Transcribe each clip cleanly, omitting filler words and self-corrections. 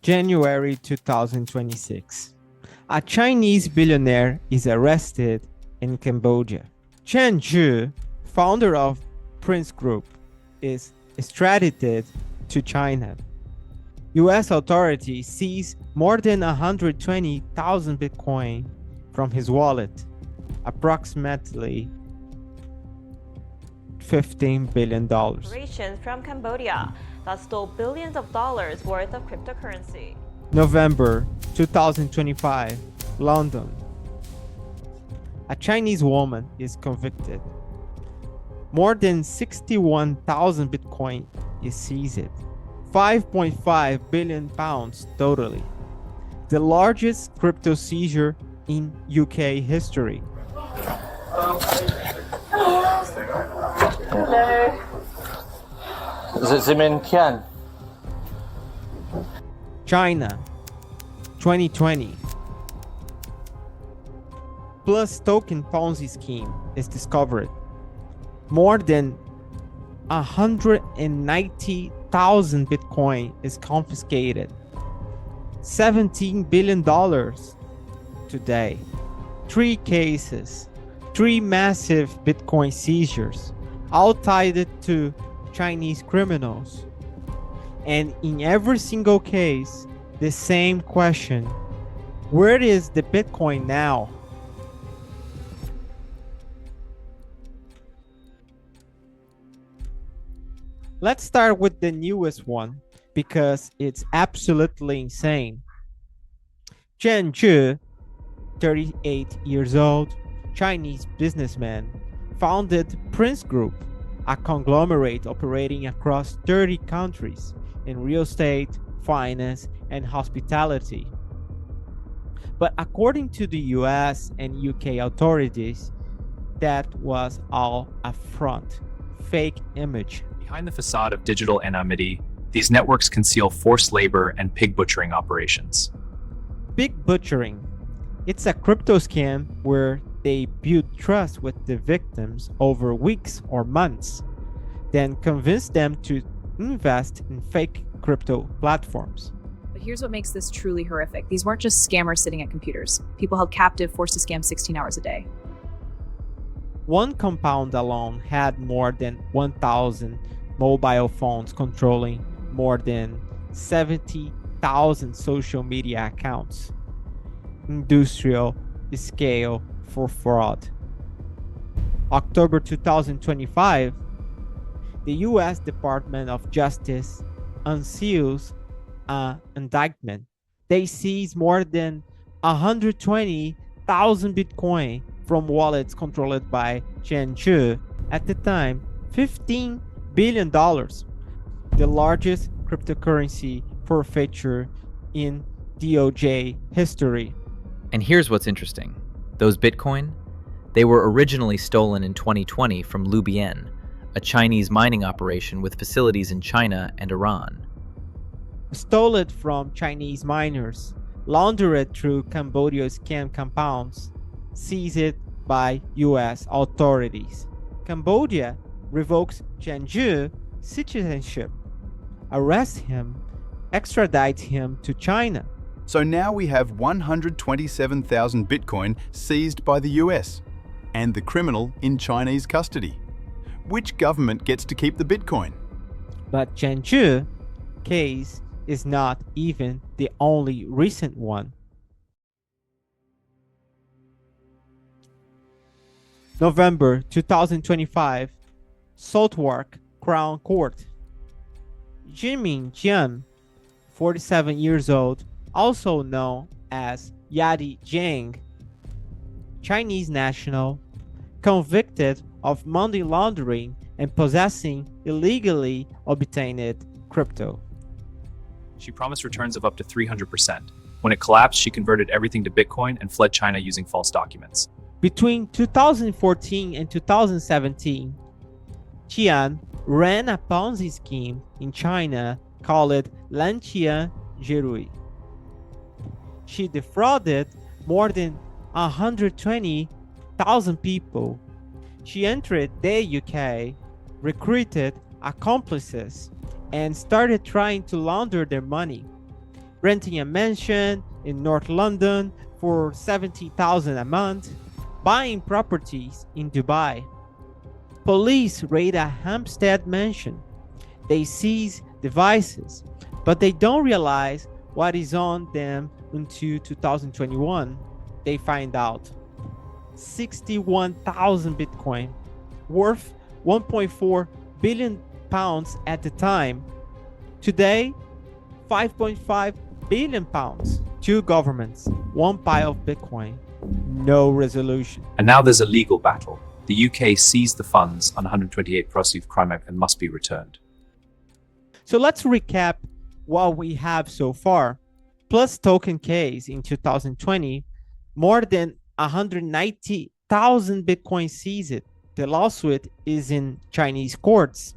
January 2026. A Chinese billionaire is arrested in Cambodia. Chen Zhi, founder of Prince Group, is extradited to China. US authorities seize more than 120,000 Bitcoin from his wallet, approximately $15 billion. Corporations from Cambodia that stole billions of dollars worth of cryptocurrency. November 2025, London. A Chinese woman is convicted. More than 61,000 Bitcoin is seized. 5.5 billion pounds totally. The largest crypto seizure in UK history. Zhimin, Qian. China, 2020. PlusToken Ponzi scheme is discovered. More than 190,000 Bitcoin is confiscated. $17 billion today. 3 cases, 3 massive Bitcoin seizures, all tied to Chinese criminals. And in every single case, the same question: where is the Bitcoin now? Let's start with the newest one because it's absolutely insane. Chen Zhi, 38 years old, Chinese businessman, founded Prince Group, a conglomerate operating across 30 countries in real estate, finance, and hospitality. But according to the US and UK authorities, that was all a front, fake image. Behind the facade of digital anonymity, these networks conceal forced labor and pig butchering operations. Pig butchering. It's a crypto scam where they build trust with the victims over weeks or months, then convince them to invest in fake crypto platforms. But here's what makes this truly horrific. These weren't just scammers sitting at computers. People held captive, forced to scam 16 hours a day. One compound alone had more than 1,000 mobile phones controlling more than 70,000 social media accounts. Industrial scale for fraud. October 2025, the US Department of Justice unseals an indictment. They seize more than 120,000 Bitcoin from wallets controlled by Chen Zhi, at the time $15 billion, the largest cryptocurrency forfeiture in DOJ history. And here's what's interesting. Those Bitcoin, they were originally stolen in 2020 from Bloockberg, a Chinese mining operation with facilities in China and Iran. Stole it from Chinese miners, launder it through Cambodia's scam compounds, seized it by US authorities. Cambodia revokes Chen Zhi's citizenship, arrests him, extradite him to China. So now we have 127,000 Bitcoin seized by the US and the criminal in Chinese custody. Which government gets to keep the Bitcoin? But Chen Zhi's case is not even the only recent one. November 2025, Southwark Crown Court. Zhimin, 47 years old, also known as Yadi Zhang, Chinese national, convicted of money laundering and possessing illegally obtained crypto. She promised returns of up to 300%. When it collapsed, she converted everything to Bitcoin and fled China using false documents. Between 2014 and 2017, Qian ran a Ponzi scheme in China called Qian Zhirui. She defrauded more than 120,000 people. She entered the UK, recruited accomplices, and started trying to launder their money. renting a mansion in North London for 70,000 a month, buying properties in Dubai. Police raid a Hampstead mansion. They seize devices, but they don't realize what is on them until 2021. They find out 61,000 Bitcoin, worth 1.4 billion pounds at the time. Today, 5.5 billion pounds. Two governments, one pile of Bitcoin, no resolution. And now there's a legal battle. The UK seized the funds on 128 proceeds of crime and must be returned. So let's recap what we have so far. PlusToken case in 2020, more than 190,000 Bitcoin seized. The lawsuit is in Chinese courts.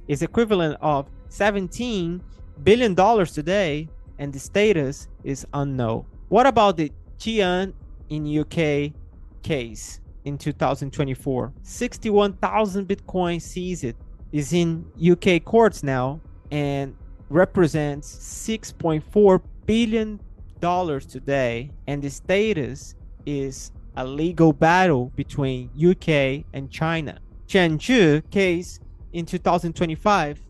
It's equivalent of $17 billion today, and the status is unknown. What about the Qian in UK case in 2024? 61,000 Bitcoin seized is in UK courts now and represents $6.4 billion today, and the status is a legal battle between UK and China. Chen Zhi case in 2025,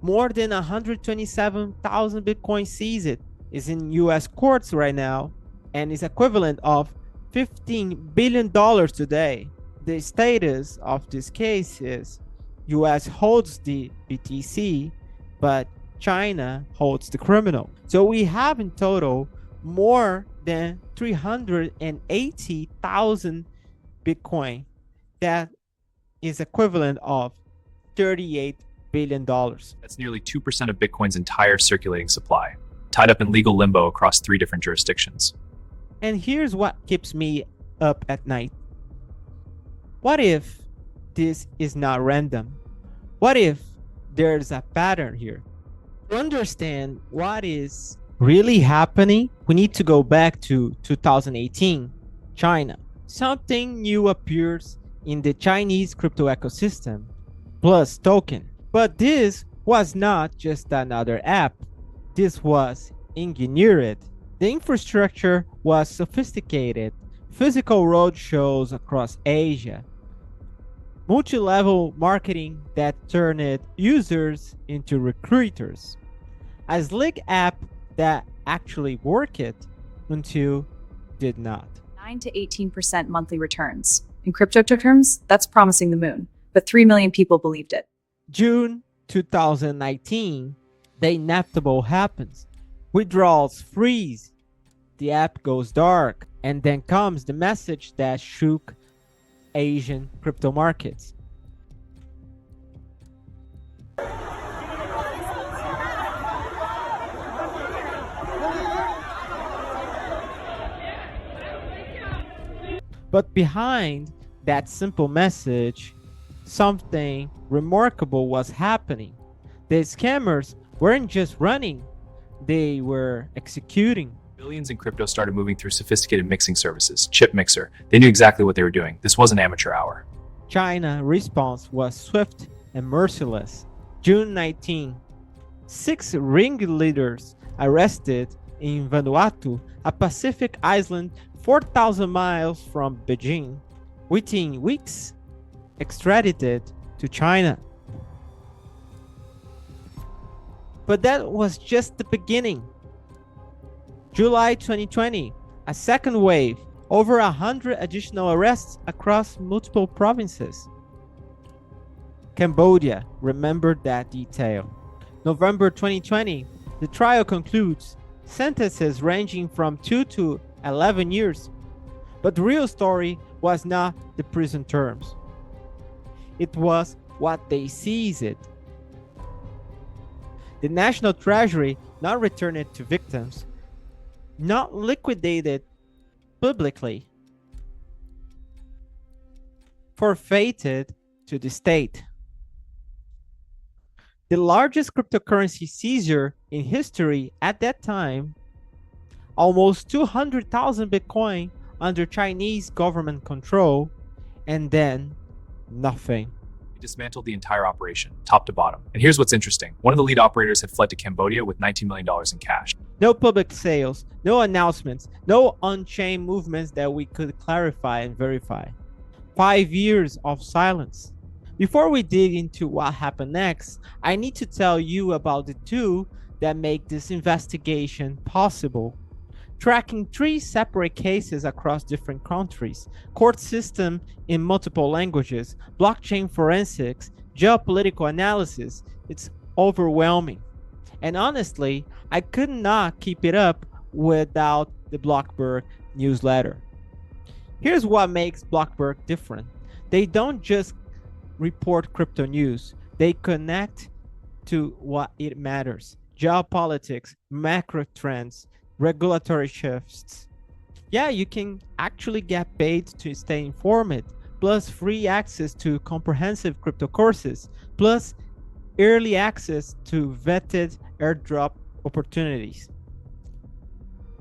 more than 127,000 Bitcoin seized is in US courts right now and is equivalent of $15 billion today. The status of this case is US holds the BTC, but China holds the criminal. So we have in total more than 380,000 Bitcoin. That is equivalent of $38 billion. That's nearly 2% of Bitcoin's entire circulating supply, tied up in legal limbo across 3 different jurisdictions. And here's what keeps me up at night. What if this is not random? What if there's a pattern here? To understand what is really happening, we need to go back to 2018, China. Something new appears in the Chinese crypto ecosystem, PlusToken. But this was not just another app. This was engineered. The infrastructure was sophisticated. Physical roadshows across Asia. Multi-level marketing that turned users into recruiters. A slick app that actually worked until did not. 9 to 18% monthly returns. In crypto terms, that's promising the moon. But 3 million people believed it. June 2019, the inevitable happens. Withdrawals freeze. The app goes dark. And then comes the message that shook Asian crypto markets. But behind that simple message, something remarkable was happening. The scammers weren't just running, they were executing. Billions in crypto started moving through sophisticated mixing services, chip mixer. They knew exactly what they were doing. This wasn't amateur hour. China's response was swift and merciless. June 19, 6 ringleaders arrested in Vanuatu, a Pacific island 4,000 miles from Beijing. Within weeks, extradited to China. But that was just the beginning. July 2020, a second wave, over 100 additional arrests across multiple provinces. Cambodia, remember that detail. November 2020, the trial concludes, sentences ranging from 2 to 11 years. But the real story was not the prison terms. It was what they seized. The National Treasury not returned it to victims, not liquidated publicly, forfeited to the state. The largest cryptocurrency seizure in history at that time, almost 200,000 Bitcoin under Chinese government control, and then nothing. We dismantled the entire operation, top to bottom. And here's what's interesting. One of the lead operators had fled to Cambodia with $19 million in cash. No public sales, no announcements, no on-chain movements that we could clarify and verify. 5 years of silence. Before we dig into what happened next, I need to tell you about the two that make this investigation possible. Tracking 3 separate cases across different countries, court system in multiple languages, blockchain forensics, geopolitical analysis, it's overwhelming. And honestly, I could not keep it up without the Bloockberg newsletter. Here's what makes Bloockberg different. They don't just report crypto news, they connect to what it matters. Geopolitics, macro trends, regulatory shifts. Yeah, you can actually get paid to stay informed, plus free access to comprehensive crypto courses, plus early access to vetted airdrop opportunities.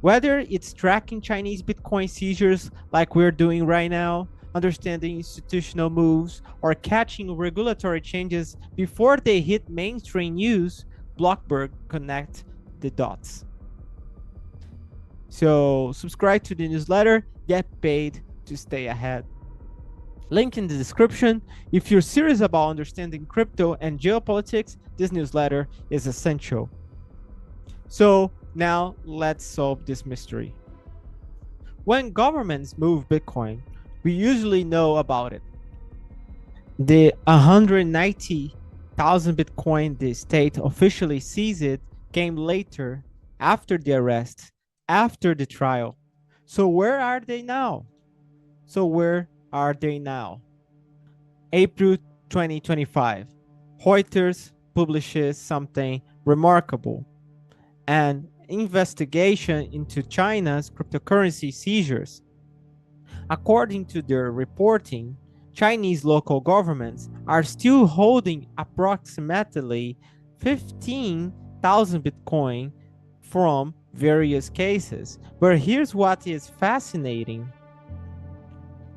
Whether it's tracking Chinese Bitcoin seizures like we're doing right now, understanding institutional moves, or catching regulatory changes before they hit mainstream news, Bloockberg connect the dots. So subscribe to the newsletter, get paid to stay ahead. Link in the description. If you're serious about understanding crypto and geopolitics, this newsletter is essential. So now let's solve this mystery. When governments move Bitcoin, we usually know about it. The 190,000 Bitcoin the state officially seized came later, after the arrest, after the trial. So where are they now? April 2025, Reuters publishes something remarkable: an investigation into China's cryptocurrency seizures. According to their reporting, Chinese local governments are still holding approximately 15,000 Bitcoin from various cases. But here's what is fascinating.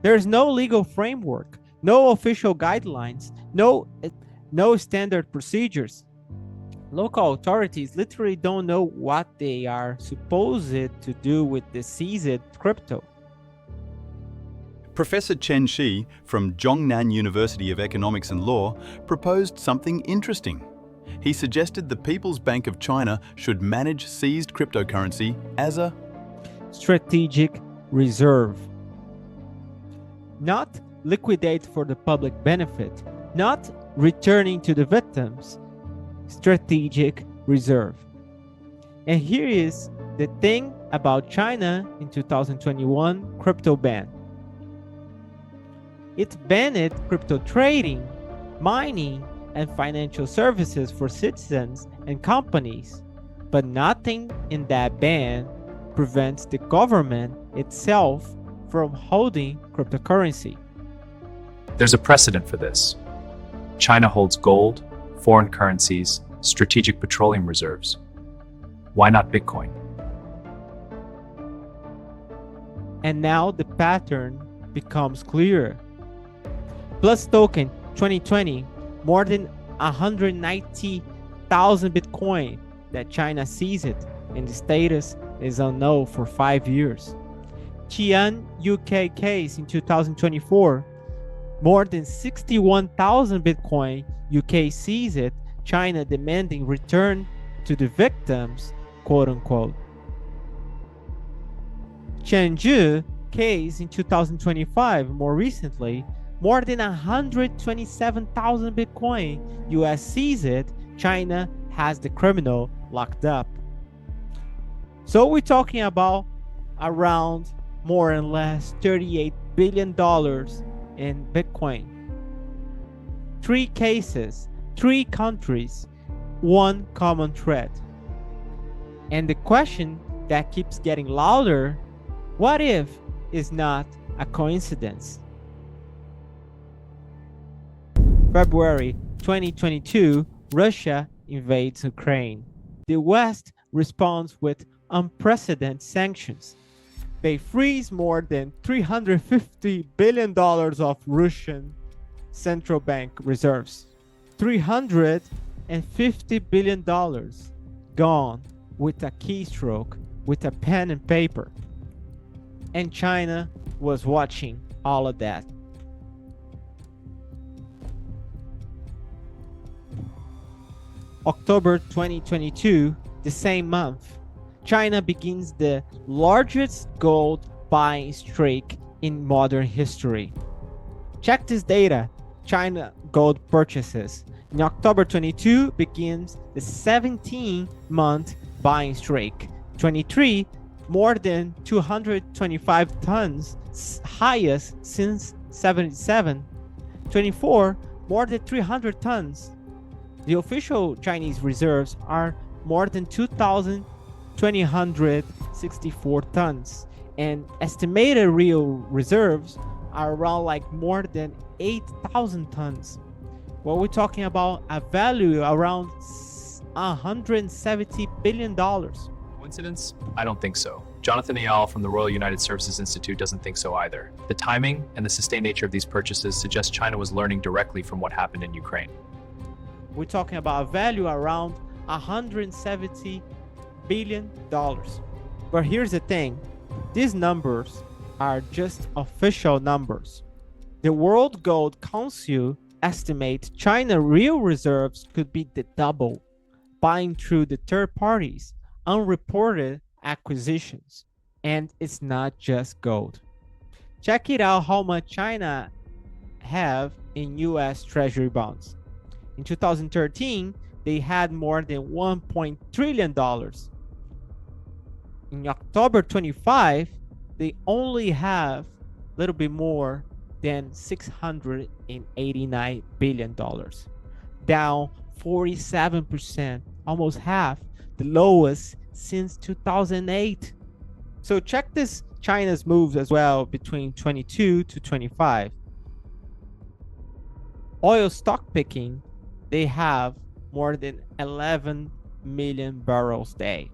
There's no legal framework, no official guidelines, no standard procedures. Local authorities literally don't know what they are supposed to do with the seized crypto. Professor Chen Zhi from Zhongnan University of Economics and Law proposed something interesting. He suggested the People's Bank of China should manage seized cryptocurrency as a strategic reserve. Not liquidate for the public benefit, not returning to the victims. Strategic reserve. And here is the thing about China in 2021 crypto ban. It banned crypto trading, mining, and financial services for citizens and companies, but nothing in that ban prevents the government itself from holding cryptocurrency. There's a precedent for this. China holds gold, foreign currencies, strategic petroleum reserves. Why not Bitcoin? And now the pattern becomes clearer. PlusToken 2020, more than 190,000 Bitcoin that China seized, and the status is unknown for 5 years. Qian UK case in 2024, more than 61,000 Bitcoin UK seized, China demanding return to the victims, quote unquote. Chen Zhi case in 2025, more recently, more than 127,000 Bitcoin US seized, China has the criminal locked up. So we're talking about around more or less $38 billion in Bitcoin. 3 cases, 3 countries, 1 common thread. And the question that keeps getting louder, what if is not a coincidence? February 2022, Russia invades Ukraine. The West responds with unprecedented sanctions. They freeze more than $350 billion of Russian central bank reserves. $350 billion gone with a keystroke, with a pen and paper. And China was watching all of that. October 2022, the same month, China begins the largest gold buying streak in modern history. Check this data. China gold purchases. In October 22 begins the 17-month buying streak. 23, more than 225 tons, highest since 77. 24, more than 300 tons. The official Chinese reserves are more than 2,264 tons, and estimated real reserves are around like more than 8,000 tons. Well, we're talking about a value around $170 billion. Coincidence? I don't think so. Jonathan Ayal from the Royal United Services Institute doesn't think so either. The timing and the sustained nature of these purchases suggest China was learning directly from what happened in Ukraine. We're talking about a value around $170 billion. But here's the thing. These numbers are just official numbers. The World Gold Council estimates China's real reserves could be the double, buying through the third parties, unreported acquisitions. And it's not just gold. Check it out how much China have in US Treasury bonds. In 2013, they had more than $1 trillion. In October 25, they only have a little bit more than $689 billion, down 47%, almost half, the lowest since 2008. So check this China's moves as well between 22 to 25. Oil stock picking, they have more than 11 million barrels a day.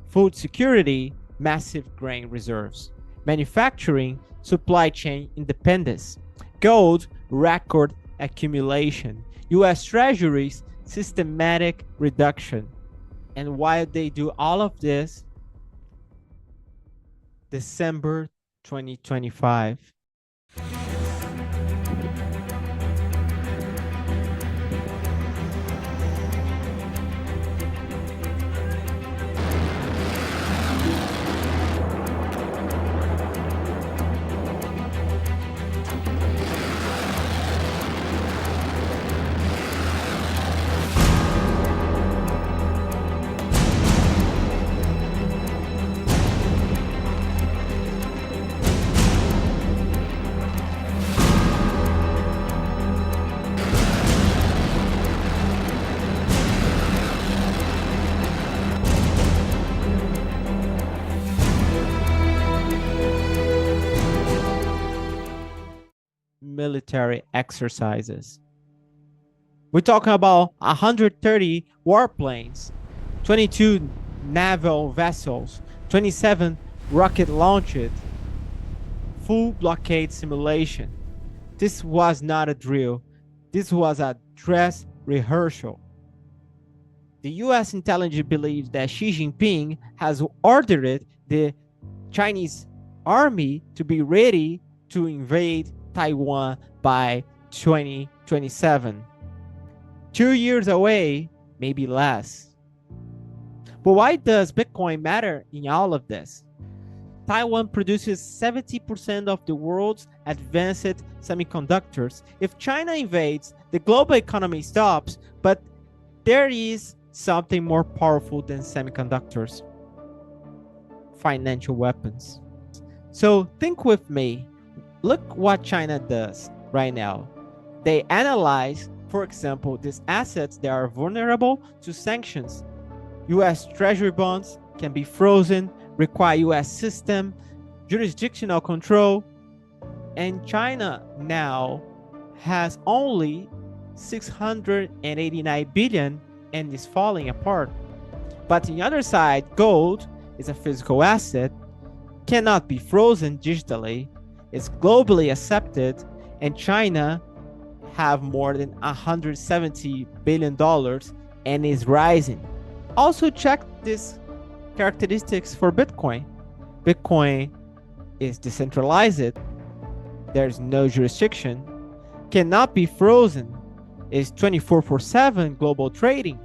Food security, massive grain reserves. Manufacturing, supply chain independence. Gold, record accumulation. US Treasuries, systematic reduction. And while they do all of this, December 2025. Military exercises. We're talking about 130 warplanes, 22 naval vessels, 27 rocket launched, full blockade simulation. This was not a drill. This was a dress rehearsal. The US intelligence believes that Xi Jinping has ordered the Chinese army to be ready to invade Taiwan by 2027. 2 years away, maybe less. But why does Bitcoin matter in all of this? Taiwan produces 70% of the world's advanced semiconductors. If China invades, the global economy stops, but there is something more powerful than semiconductors. Financial weapons. So think with me. Look what China does right now. They analyze, for example, these assets that are vulnerable to sanctions. US Treasury bonds can be frozen, require US system, jurisdictional control, and China now has only 689 billion and is falling apart. But on the other side, gold is a physical asset, cannot be frozen digitally, is globally accepted, and China have more than $170 billion and is rising. Also check these characteristics for Bitcoin. Bitcoin is decentralized, there's no jurisdiction, cannot be frozen, is 24/7 global trading.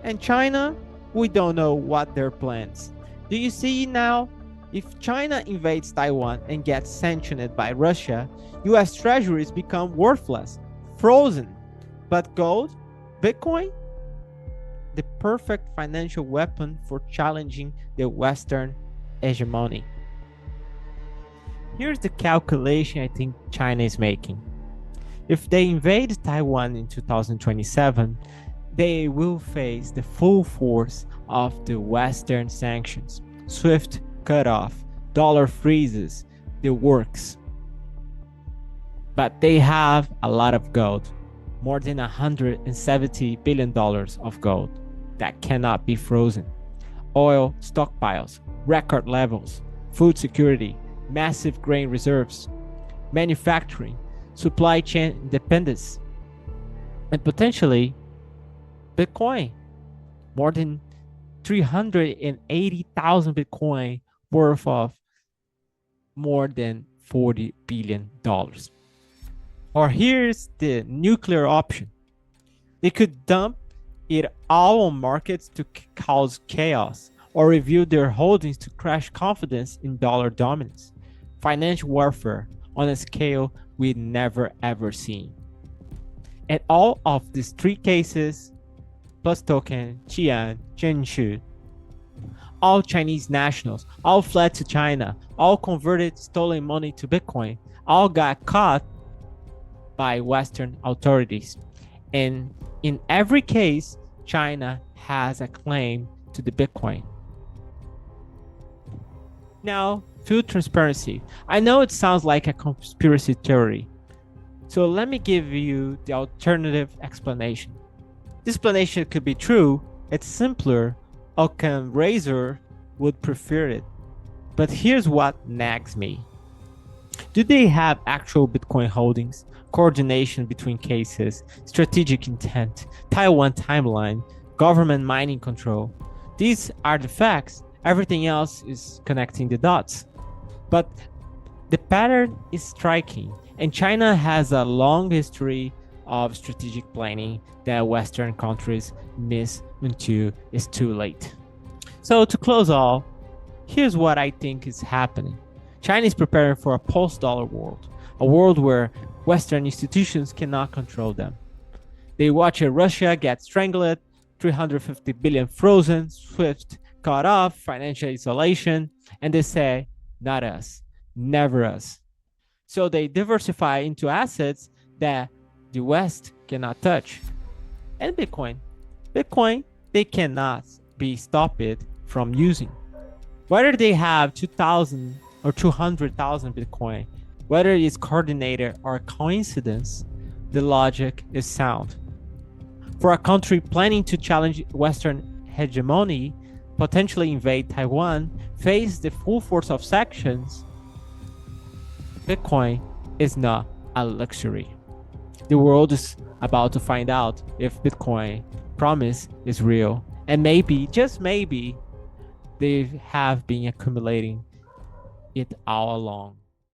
And China, we don't know what their plans. Do you see now? If China invades Taiwan and gets sanctioned by Russia, US treasuries become worthless, frozen. But gold, Bitcoin, the perfect financial weapon for challenging the Western hegemony. Here's the calculation I think China is making. If they invade Taiwan in 2027, they will face the full force of the Western sanctions, swift cutoff, dollar freezes, the works. But they have a lot of gold, more than $170 billion of gold that cannot be frozen. Oil stockpiles, record levels, food security, massive grain reserves, manufacturing, supply chain independence, and potentially Bitcoin. More than 380,000 Bitcoin worth of more than $40 billion. Or here's the nuclear option. They could dump it all on markets to cause chaos, or review their holdings to crash confidence in dollar dominance. Financial warfare on a scale we'd never ever seen. And all of these three cases, PlusToken, Qian, Chen Zhi, all Chinese nationals, all fled to China, all converted stolen money to Bitcoin, all got caught by Western authorities. And in every case, China has a claim to the Bitcoin. Now, full transparency. I know it sounds like a conspiracy theory, so let me give you the alternative explanation. This explanation could be true, it's simpler, Occam Razor would prefer it. But here's what nags me. Do they have actual Bitcoin holdings, coordination between cases, strategic intent, Taiwan timeline, government mining control? These are the facts. Everything else is connecting the dots. But the pattern is striking, and China has a long history of strategic planning that Western countries miss until it's too late. So to close all, here's what I think is happening. China is preparing for a post-dollar world, a world where Western institutions cannot control them. They watch Russia get strangled, 350 billion frozen, SWIFT cut off, financial isolation, and they say, not us, never us. So they diversify into assets that the West cannot touch. And Bitcoin, they cannot be stopped from using. Whether they have 2,000 or 200,000 Bitcoin, whether it's coordinated or coincidence, the logic is sound. For a country planning to challenge Western hegemony, potentially invade Taiwan, face the full force of sanctions, Bitcoin is not a luxury. The world is about to find out if Bitcoin promise is real. And maybe, just maybe, they have been accumulating it all along.